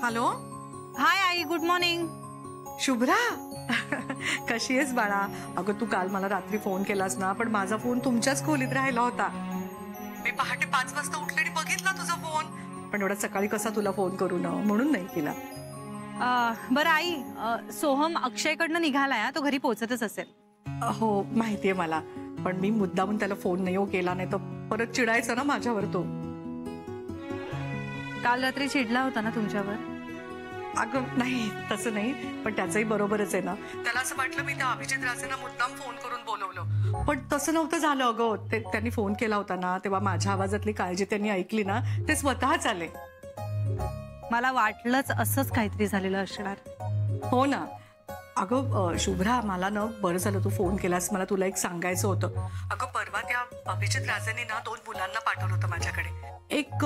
Hello. हाय आई, good morning. Shubhra कशी आहेस बाळा? अगं तू काल मला रात्री फोन केलास ना, पण माझा फोन तुमच्याच खोलीत राहिला होता. मी पहाटे 5 वाजता उठले आणि बघितला तुझा फोन, पण एवढा सकाळी कसा तुला फोन करू ना, म्हणून नाही केला. बरं आई, सोहम अक्षयकडनं निघालाय, तो घरी पोहोचतच असेल. हो माहितीये मला, पण मी मुद्दामून त्याला फोन नाही केला, नाही तर परत चिडायचं ना माझ्यावर तो. काल रात्री चिडला होता ना तुमच्यावर? अगं नाही, तसं नाही, पण त्याचंही बरोबरच आहे ना. त्याला असं वाटलं मी त्या अभिजित राजेंना मुद्दाम फोन करून बोलवलं, पण तसं नव्हतं झालं. अगं त्यांनी फोन केला होता ना, तेव्हा माझ्या आवाजातली काळजी त्यांनी ऐकली ना, ते स्वतःच आले. मला वाटलंच असंच काहीतरी झालेलं असणार. हो ना. अगं शुभ्रा, मला ना बरं झालं तू फोन केलास. मला तुला एक सांगायचं होतं. अगं परवा त्या अभिजित राजेंनी ना 2 मुलांना पाठवलं होतं माझ्याकडे. एक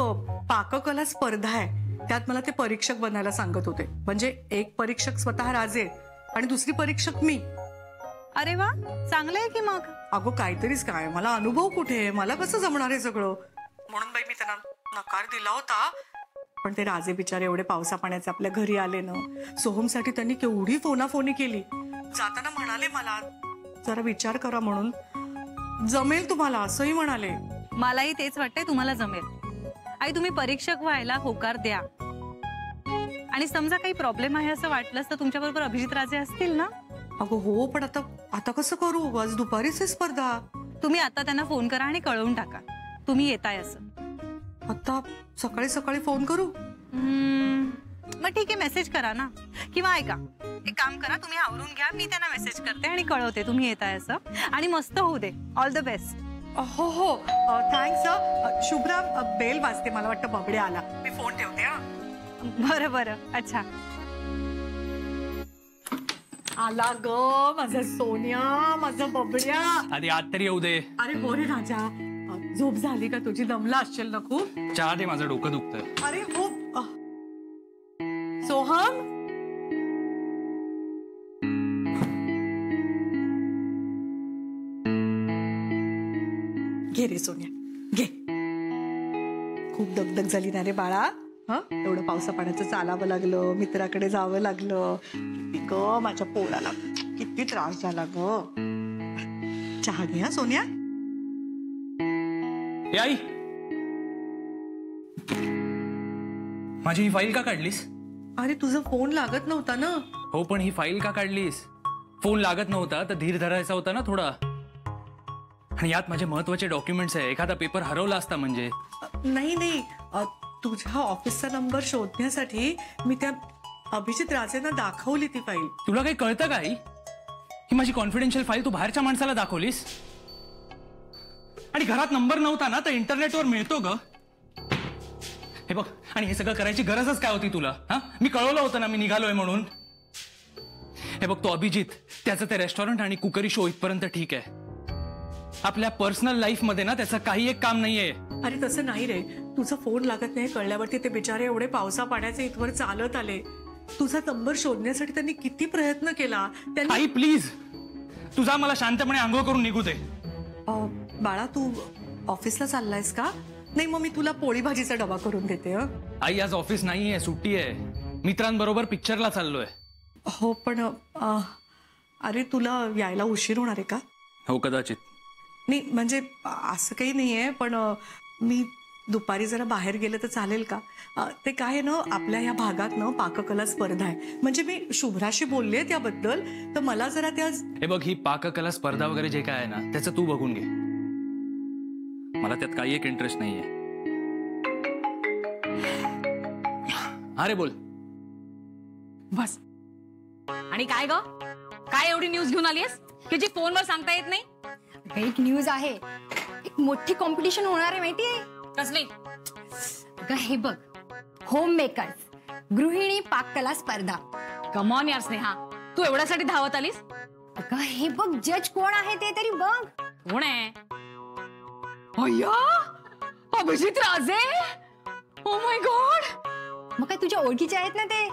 पाककला स्पर्धा आहे, त्यात मला ते परीक्षक बनायला सांगत होते. म्हणजे एक परीक्षक स्वतः राजे आणि दुसरी परीक्षक मी. अरे वा, चांगलं आहे की मग. अगं काहीतरीच काय, मला अनुभव कुठे आहे, मला कसं जमणार आहे सगळं. म्हणून बाई मी त्यांना नकार दिला होता. पण ते राजे बिचारे एवढे पावसा पाण्याचे आपल्या घरी आले ना. सोहमसाठी त्यांनी केवढी फोनाफोनी केली. जाताना म्हणाले मला जरा विचार करा म्हणून, जमेल तुम्हाला असंही म्हणाले. मलाही तेच वाटतंय, तुम्हाला जमेल. आई तुम्ही परीक्षक व्हायला होकार द्या, आणि समजा काही प्रॉब्लेम आहे असं वाटलंच तर तुमच्या बरोबर अभिजित राजे असतील ना. अगं हो, पण आता कसं करू? आज दुपारीच आहे स्पर्धा. तुम्ही आता त्यांना फोन करा आणि कळवून टाका तुम्ही येताय असं. आता सकाळी सकाळी फोन करू? मग ठीक आहे, मेसेज करा ना. किंवा ऐका, एक काम करा, तुम्ही आवरून घ्या, मी त्यांना मेसेज करते आणि कळवते तुम्ही येताय असं, आणि मस्त होऊ दे. All the best. हो हो, थँक्स. शुभ्रा, बेल वाजते, मला वाटतं बबड्या आला. मी फोन ठेवते. हा बरं बरं. अच्छा, आला ग माझा सोन्या, माझा बबड्या. आधी आत तरी येऊ दे. अरे हो रे राजा, झोप झाली का तुझी? दमला असशील ना खूप. चहा दे, माझं डोकं दुखतंय. अरे हो. सोहम, घे रे सोन्या, घे. खूप दगदग झाली ना रे बाळा. एवढं पावसा पाण्याचं चालावं लागलं, मित्राकडे जावं लागलं. ग माझ्या पोराला किती त्रास झाला ग. चहा घे. सोन्या, आई माझी ही फाईल का काढलीस? अरे तुझा फोन लागत नव्हता ना. हो, पण ही फाईल का काढलीस? फोन लागत नव्हता तर धीर धरायचा होता ना थोडा. आणि यात माझे महत्वाचे डॉक्युमेंट्स आहे, एखादा पेपर हरवला असता म्हणजे. नाही नाही, तुझ्या ऑफिसचा नंबर शोधण्यासाठी मी त्या अभिजित राजेंना दाखवली ती फाईल. तुला काही कळतं का आई? ही माझी कॉन्फिडेन्शियल फाईल तू बाहेरच्या माणसाला दाखवलीस? आणि घरात नंबर नव्हता ना, तर इंटरनेटवर मिळतो ग. हे बघ, आणि हे सगळं करायची गरजच काय होती तुला? मी कळवलं होतं ना मी निघालोय म्हणून. हे बघ, तो अभिजित, त्याचं ते रेस्टॉरंट आणि कुकरी शो इथपर्यंत ठीक आहे. आपल्या पर्सनल लाईफ मध्ये ना त्याचं काही एक काम नाहीये. अरे तसं नाही रे, तुझा फोन लागत नाही कळल्यावरती ते बिचारे एवढे पावसा पाण्याचे इथवर चालत आले. तुझा नंबर शोधण्यासाठी त्यांनी किती प्रयत्न केला. आई प्लीज, तुझा मला शांतपणे आंघोळ करून निघू दे. बाळा, तू ऑफिसला चाललायस का? नाही, मग मी तुला पोळी भाजीचा डबा करून देते. आई आज ऑफिस नाहीये, सुट्टी आहे. मित्रांबरोबर पिक्चरला चाललोय. हो, पण अरे तुला यायला उशीर होणार आहे का? हो कदाचित. नाही म्हणजे असं काही नाहीये, पण मी दुपारी जरा बाहेर गेलं तर चालेल का? ते काय आहे ना, आपल्या या भागात ना पाककला स्पर्धा आहे. म्हणजे मी शुभ्राशी बोलले त्याबद्दल, तर मला जरा त्या. हे बघ, ही पाककला स्पर्धा वगैरे जे काय आहे ना, त्याचं तू बघून घे. मला त्यात काही एक इंटरेस्ट नाहीये. अरे बोल. बस. आणि काय ग, काय एवढी न्यूज घेऊन आलीस की जी फोनवर सांगता येत नाही? एक न्यूज आहे, एक मोठी कॉम्पिटिशन होणार आहे माहितीये? कसली? हे बघ, होम मेकर्स गृहिणी पाककला स्पर्धा. कम ऑन यार स्नेहा, तू एवढ्यासाठी धावत आलीस? अगं हे बघ, जज कोण आहे ते तरी बघ. कोण आहे? अय्या, अभिजित राजे. Oh my God. मग काय तुझ्या ओळखीचे आहेत ना ते?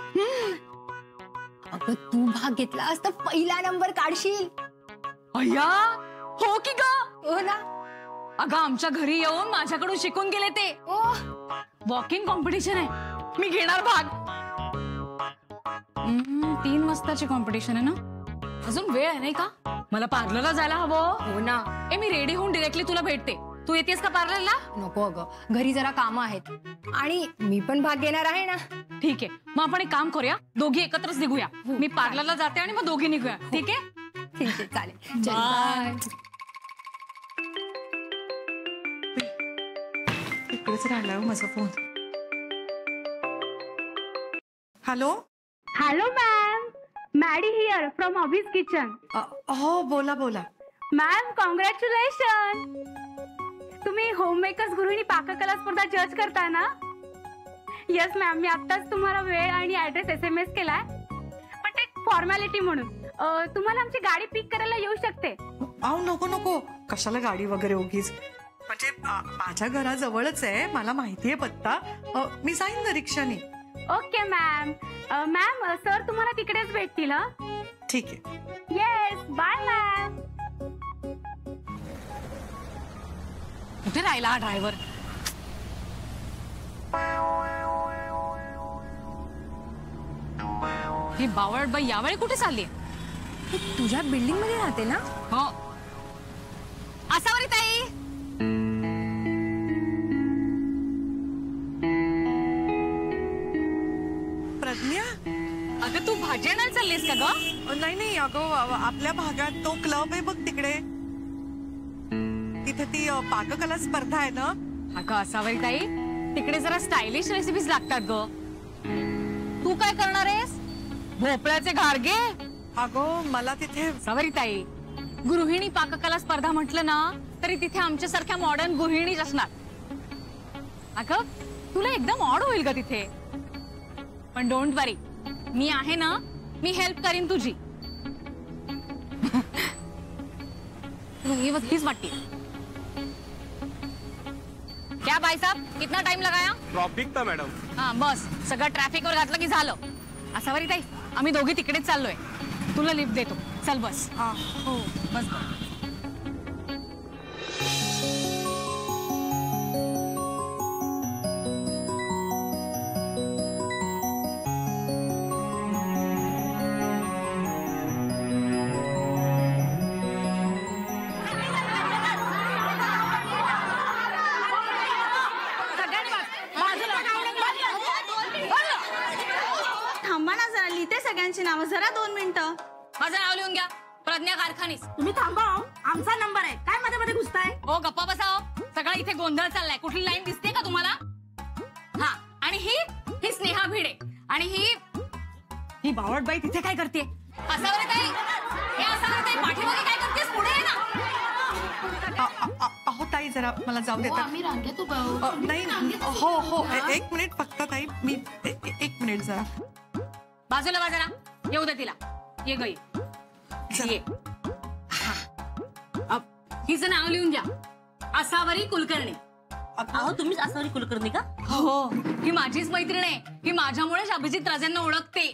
अगं तू भाग घेतलास तर पहिला नंबर काढशील. अय्या, हो की ग? हो ना. अगं आमच्या घरी येऊन माझ्याकडून शिकून गेले ते. वॉकिंग कॉम्पिटिशन आहे, मी घेणार भाग. 3 वाजताची कॉम्पिटिशन आहे ना, अजून वेळ आहे नाही का? मला पार्लरला जायला हवं. हो ना. मी रेडी होऊन डिरेक्टली तुला भेटते. तू येतेस का पार्लरला? नको अगं, घरी जरा कामं आहेत आणि मी पण भाग घेणार आहे ना. ठीक आहे, मग आपण एक काम करूया, दोघी एकत्रच निघूया. मी पार्लरला जाते आणि मग दोघी निघूया. ठीक आहे? ठीक आहे, चालेल. चल, बाय. इकडेच राहिला हो माझा phone. Hello. Hello ma'am, Maddy here from अभिज किचन. हो बोला बोला. मॅम कॉंग्रॅच्युलेशन, तुम्ही होममेकर्स गृहिणी पाककला स्पर्धा जज करता ना? येस मॅम, मी आत्ताच तुम्हाला वेळ आणि ऍड्रेस SMS केलाय, पण ते फॉर्मॅलिटी म्हणून. तुम्हाला आमची गाडी पिक करायला येऊ शकते. अहो नको नको, कशाला गाडी वगैरे उगीच. म्हणजे माझ्या घराजवळच आहे, मला माहितीये पत्ता. मी जाईन ना रिक्षाने. Okay ma'am. मॅम सर तुम्हाला तिकडेच भेटतील. ठीक आहे. Yes, bye ma'am. कुठे राहिला हा ड्रायव्हर? ही बावळटबाई यावेळी कुठे चालली? तुझ्या बिल्डिंग मध्ये राहते ना? हो. असावरी ताई. प्रज्ञा. अगं तू भाजी आणायला चाललीस का ग? नाही नाही अगं, आपल्या भागात तो क्लब आहे बघ तिकडे, तिथे ती पाककला स्पर्धा आहे ना. अगं असावरी ताई, तिकडे जरा स्टायलिश रेसिपीज लागतात ग. तू काय करणार आहेस? भोपळ्याचे घारगे? अगं मला तिथे सावरी ताई, गृहिणी पाककला स्पर्धा म्हटलं ना तरी तिथे आमच्यासारख्या मॉडर्न गृहिणीच असणार. अगं तुला एकदम ऑड होईल ग तिथे. पण डोंट वरी, मी आहे ना, मी हेल्प करीन तुझी. हीच वाटते. क्या भाई साहब, कितना टाइम लगाया? ट्रॉफिक था मैडम. हाँ बस, सगळं ट्रॅफिक वर घातलं की झालं. असावरी ताई, आम्ही दोघी तिकडेच चाललोय. तुला लिफ्ट देतो, चल बस. हो बस. थांबा ना जरा, लिहिते सगळ्यांची नावं. जरा 2 मिनिटं. माझं नाव लिहून घ्या, प्रज्ञा कारखानीस. तुम्ही थांबा, आमचा नंबर आहे. काय मध्ये मध्ये घुसताय? हो गप्पा बसाव. सगळा इथे गोंधळ चाललाय. कुठली लाईन दिसते का तुम्हाला? हा, आणि ही स्नेहा भिडे. आणि ही बावळटबाई तिथे काय करते? असावरी ताई, हे असावरी ताई, पाठीमागे काय करतेस? पुढे ये ना. अहो ताई, जरा मला जाऊ देता? नाही. हो हो, 1 मिनिट फक्त ताई. मी 1 मिनिट जरा. बाजूला बाजूला येऊ दे तिला. ये गई ये. हिचं नाव लिहून घ्या, असावरी कुलकर्णी. अहो तुम्हीच असावरी कुलकर्णी का? हो, ही माझीच मैत्रीण आहे. ही माझ्यामुळेच अभिजित राजांना ओळखते.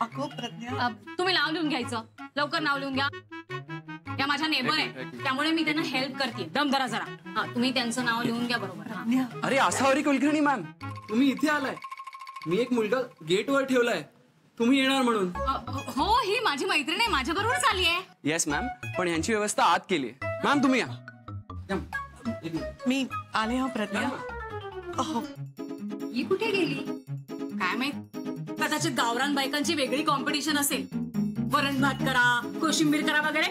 अगो प्रज्ञा, तुम्ही नाव लिहून घ्यायचं. लवकर नाव लिहून घ्या. या माझ्या नेबर आहे, त्यामुळे मी त्यांना हेल्प करते. दम धरा जरा. हा, तुम्ही त्यांचं नाव लिहून घ्या. बरोबर. हा. अरे असावरी कुलकर्णी मॅम, तुम्ही इथे आलाय. मी एक मुलगा गेटवर ठेवलाय, तुम्ही येणार म्हणून. हो, ही माझी मैत्रीण आहे, माझ्या बरोबरच आली आहे. येस मॅम, पण यांची व्यवस्था आत केली आहे. मॅम तुम्ही या. मी आले. हा प्रज्ञा. हो. ही कुठे गेली काय माहित? कदाचित गावरान बायकांची वेगळी कॉम्पिटिशन असेल. वरण भात करा, कोशिंबीर करा वगैरे.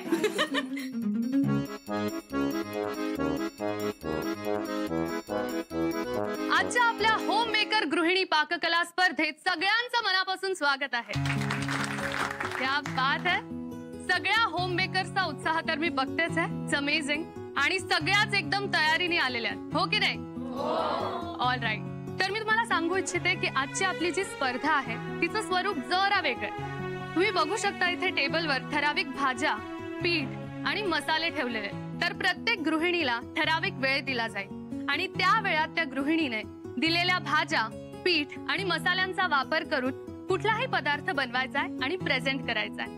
आजच्या आपल्या होम मेकर गृहिणी पाककला स्पर्धेत सगळ्यांचं मनापासून स्वागत आहे. क्या बात है. सगळ्या होम मेकर्सचा उत्साह तर मी बघतेच आहे. It's amazing. आणि सगळ्याच एकदम तयारीने आलेल्या आहेत, हो की नाही? All right. तर मी तुम्हाला सांगू इच्छिते की आजची आपली जी स्पर्धा आहे तिचं स्वरूप जरा वेगळं आहे. तुम्ही बघू शकता इथे टेबलवर ठराविक भाज्या, पीठ आणि मसाले ठेवलेले. तर प्रत्येक गृहिणीला ठराविक वेळ दिला जाईल आणि त्या वेळात त्या गृहिणीने दिलेल्या भाज्या, पीठ आणि मसाल्यांचा वापर करून कुठलाही पदार्थ बनवायचा आहे आणि प्रेझेंट करायचा आहे.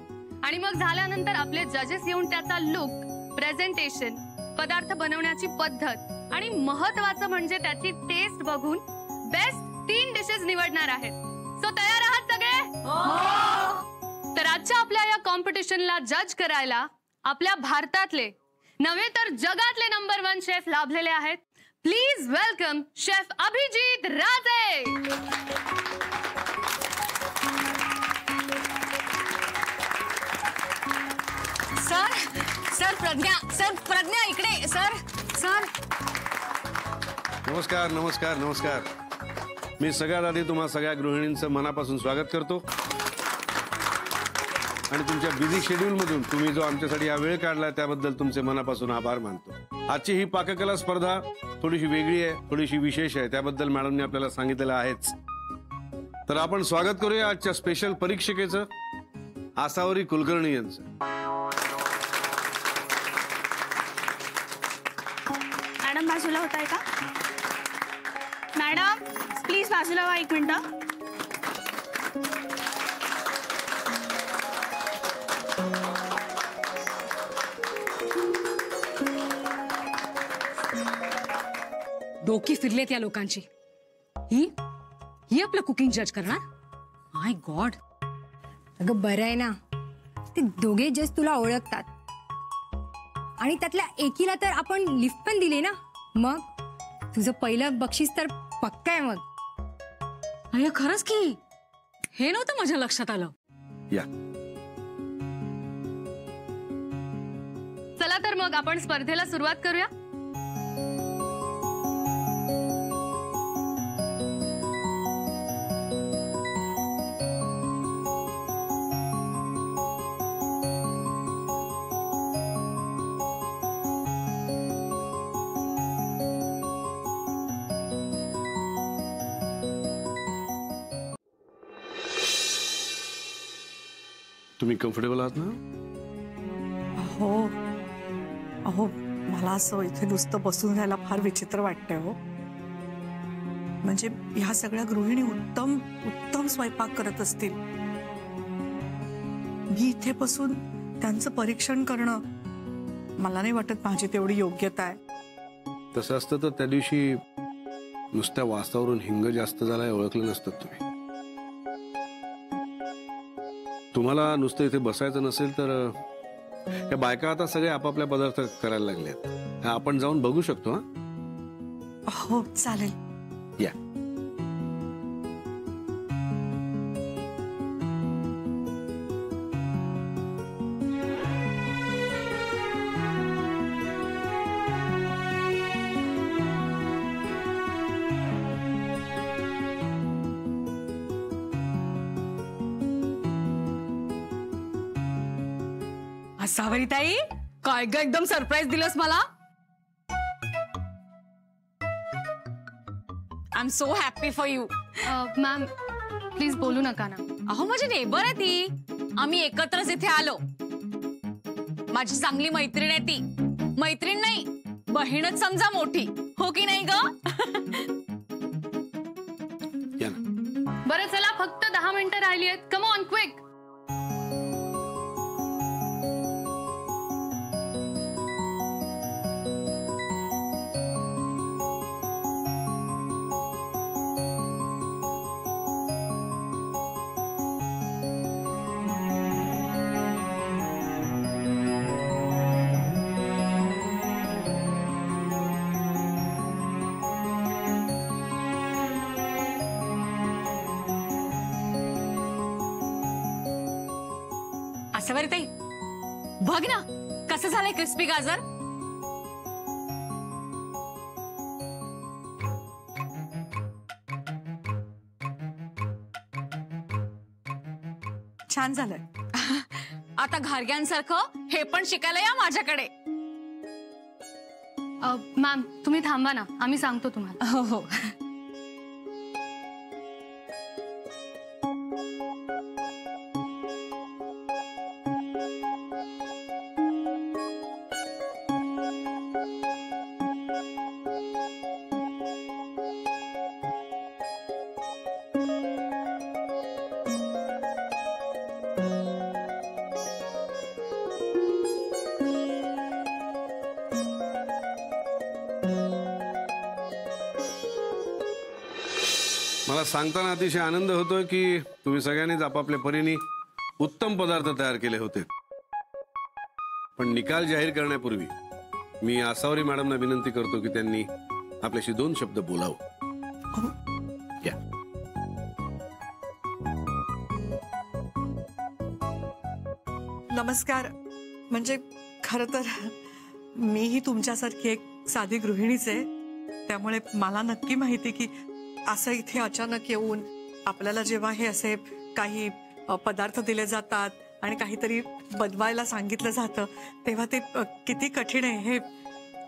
आणि मग झाल्यानंतर आपले जजेस येऊन त्याचा लुक, प्रेझेंटेशन, पदार्थ बनवण्याची पद्धत आणि महत्वाचं म्हणजे त्याची टेस्ट बघून बेस्ट 3 डिशेस निवडणार आहेत. सो तयार आहात सगळे? तर आजच्या आपल्या या कॉम्पिटिशनला जज करायला आपल्या भारतातले नव्हे तर जगातले नंबर 1 शेफ लाभलेले आहेत. प्लीज वेलकम शेफ अभिजीत राजे. सर प्रज्ञा इकडे. सर नमस्कार नमस्कार नमस्कार. मी सगळ्यात आधी तुम्हा सगळ्या गृहिणींचं मनापासून स्वागत करतो आणि तुमच्या बिझी शेड्यूलमधून तुम्ही जो आमच्यासाठी हा वेळ काढला त्याबद्दल तुमचे मनापासून आभार मानतो. आजची ही पाककला स्पर्धा थोडीशी वेगळी आहे, थोडीशी विशेष आहे, त्याबद्दल मॅडमने आपल्याला सांगितलेलं आहेच. तर आपण स्वागत करूया आजच्या स्पेशल परीक्षकेचं, आसावरी कुलकर्णी यांचं. मॅडम बाजूला होताय का? मॅडम प्लीज बाजूला व्हा 1 मिनिट. डोकी फिरलेत या लोकांची. ही आपलं कुकिंग जज करणार? माय गॉड. अगं बरं आहे ना, ते दोघे जज तुला ओळखतात आणि त्यातल्या एकीला तर आपण लिफ्ट पण दिली ना. मग तुझं पहिलं बक्षीस तर पक्का आहे. मग अरे खरंच की हे नव्हतं माझ्या लक्षात आलं. या चला तर मग आपण स्पर्धेला सुरुवात करूया. तुम्ही कम्फर्टेबल आहात ना? अहो मला असं इथे नुसतं बसून राहायला फार विचित्र वाटतंय हो. म्हणजे ह्या सगळ्या गृहिणी उत्तम उत्तम स्वयंपाक करत असतील, मी इथे बसून त्यांचं परीक्षण करणं मला नाही वाटत माझी तेवढी योग्यता आहे. तसं असतं तर त्या दिवशी नुसत्या वासावरून हिंग जास्त झालाय ओळखलं नसतं तुम्ही. तुम्हाला नुसतं इथे बसायचं नसेल तर या बायका आता सगळे आपापल्या पदार्थ करायला लागलेत. आपण जाऊन बघू शकतो. हो चालेल. या सावरीताई काय ग एकदम सरप्राईज दिलंस मला. I am so happy for you. Ma'am please बोलू नका ना. अहो माझी नेबर आहे ती. आम्ही एकत्रच इथे आलो. माझी चांगली मैत्रीण आहे ती. मैत्रीण नाही बहीणच समजा मोठी. हो की नाही ग? बरं चला फक्त 10 मिनिटं राहिली आहेत. Come on quick. सावरीताई बघ ना कसं झालंय क्रिस्पी गाजर. छान झालंय. आता घारग्यांसारखं हे पण शिकायला या माझ्याकडे. मॅम तुम्ही थांबा ना, आम्ही सांगतो तुम्हाला. हो हो. मला सांगताना अतिशय आनंद होतोय की तुम्ही सगळ्यांनीच आपापल्या परीने उत्तम पदार्थ तयार केले होते. पण निकाल जाहीर करण्यापूर्वी मी आसावरी मॅडमना विनंती करतो की त्यांनी आपल्याशी 2 शब्द बोलावं. या. नमस्कार. म्हणजे खरं तर मीही तुमच्यासारखी एक साधी गृहिणीच आहे, त्यामुळे मला नक्की माहिती की असं इथे अचानक येऊन आपल्याला जेव्हा हे असे काही पदार्थ दिले जातात आणि काहीतरी बनवायला सांगितलं जातं तेव्हा ते किती कठीण आहे हे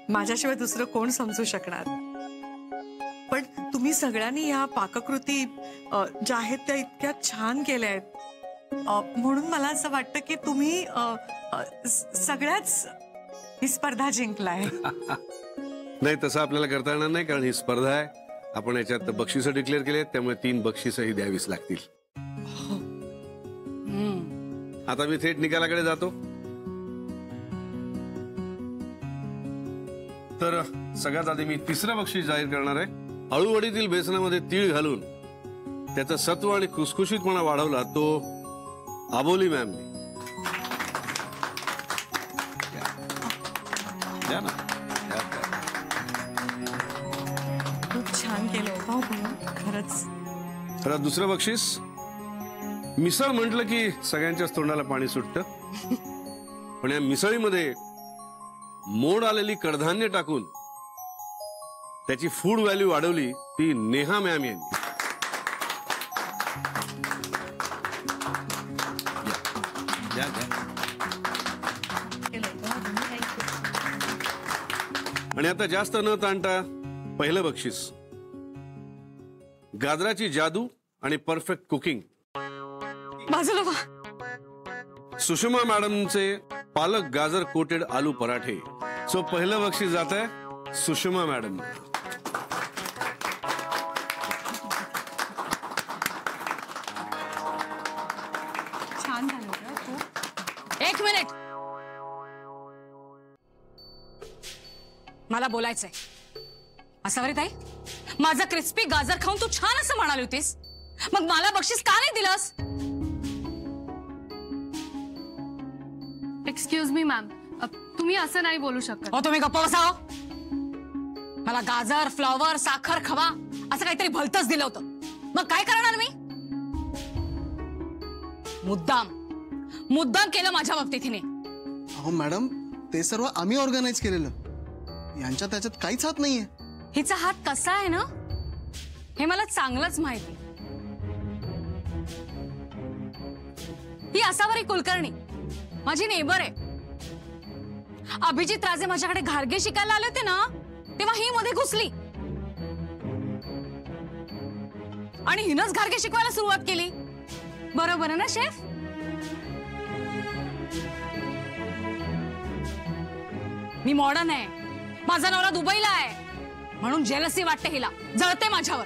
माझ्याशिवाय दुसरं कोण समजू शकणार. पण तुम्ही सगळ्यांनी या पाककृती ज्या आहेत त्या इतक्या छान केल्या आहेत, म्हणून मला असं वाटतं की तुम्ही सगळ्याच ही स्पर्धा जिंकलाय. नाही, तसं आपल्याला करता येणार नाही, कारण ही स्पर्धा आहे. आपण याच्यात बक्षिसं डिक्लेअर केली आहेत, त्यामुळे 3 बक्षिसंही द्यावीच लागतील. आता मी थेट निकालाकडे जातो. तर सगळ्यात आधी मी 3रं बक्षीस जाहीर करणार आहे. अळूवडीतील बेसनामध्ये तीळ घालून त्याचं सत्व आणि खुसखुशीतपणा वाढवला तो आबोली मॅमने. खूप छान केलं खरंच. तर 2रं बक्षीस. मिसळ म्हटलं की सगळ्यांच्याच तोंडाला पाणी सुटतं, पण या मिसळीमध्ये मोड आलेली कडधान्य टाकून त्याची फूड व्हॅल्यू वाढवली ती नेहा मॅम यांनी. आणि आता जास्त न ताणता पहिलं बक्षीस. गाजराची जादू आणि परफेक्ट कुकिंग. सुषमा मॅडमचे पालक गाजर कोटेड आलू पराठे. सो पहिलं बक्षीस जात आहे सुषमा मॅडम. छान झालं. 1 मिनिट, मला बोलायचंय. असावरी ताई, माझा क्रिस्पी गाजर खाऊन तू छान असं म्हणाली होतीस, मग मला बक्षीस का नाही दिलंस? एक्सक्यूज मी मॅम, तुम्ही असं नाही बोलू शकत. हो, तुम्ही गप्प बसाव. मला गाजर, फ्लॉवर, साखर, खवा असं काहीतरी भलतंच दिलं होतं, मग काय करणार मी? मुद्दाम केलं माझ्या बाबतीत हिने. अहो मॅडम, ते सर्व आम्ही ऑर्गनाइज केलेलं. यांच्या त्याच्यात काहीच हात नाहीये. हिचा हात कसा आहे ना हे मला चांगलंच माहिती. ही असावरी कुलकर्णी माझी नेबर आहे. अभिजित राजे माझ्याकडे घारगे शिकायला आले होते ना, तेव्हा ही मध्ये घुसली आणि हिनच घारगे शिकवायला सुरुवात केली. बरोबर आहे ना शेफ? मी मॉडर्न आहे, माझा नवरा दुबईला आहे, म्हणून जेलसी वाटते हिला, जळते माझ्यावर.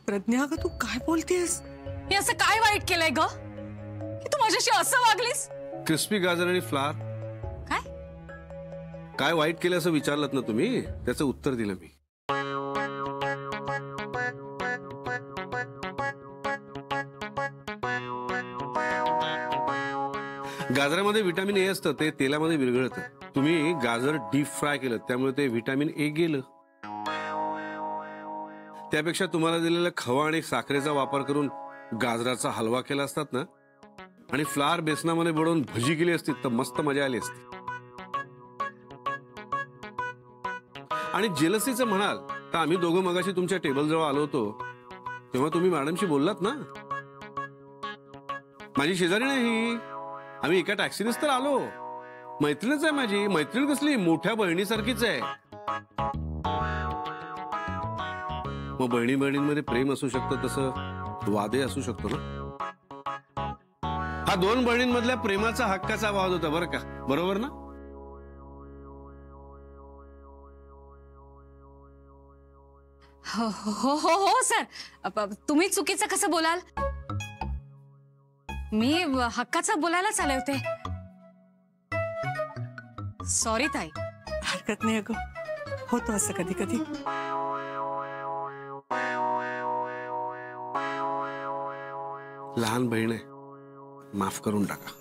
प्रज्ञा, ग तू काय बोलतेस? हे असं काय वाईट केलंय ग की तू माझ्याशी असं वागलीस? क्रिस्पी गाजर आणि फ्लावर. काय वाईट केलं असं विचारलं ना तुम्ही, त्याचं उत्तर दिलं मी. गाजरामध्ये व्हिटॅमिन ए असतं, ते तेलामध्ये विरघळतं. तुम्ही गाजर डीप फ्राय केलं त्यामुळे ते व्हिटॅमिन ए गेलं. त्यापेक्षा तुम्हाला दिलेला खवा आणि साखरेचा वापर करून गाजराचा हलवा केला असतात ना, आणि फ्लावर बेसनामध्ये बुडवून भजी केली असती तर मस्त मजा आली असती. आणि जेलसीचं म्हणाल तर आम्ही दोघं मगाशी तुमच्या टेबल जवळ आलो होतो तेव्हा तुम्ही मॅडमशी बोललात ना. माझी शेजारी नाही, आम्ही एका टॅक्सीनेच तर आलो. मैत्रीणच आहे माझी. मैत्रीण कसली, मोठ्या बहिणीसारखीच आहे. मग बहिणी बहिणींमध्ये प्रेम असू शकतं तसं वादही असू शकतो ना. हा 2 बहिणींमधल्या प्रेमाचा हक्काचा वाद होता बरं का. बरोबर ना? हो हो हो हो सर, तुम्ही चुकीचं कसं बोलाल? मी हक्काचं बोलायलाच आले होते. सॉरी ताई. हरकत नाही अगं. होतं असं कधी कधी. लहान बहीण आहे, माफ करून टाका.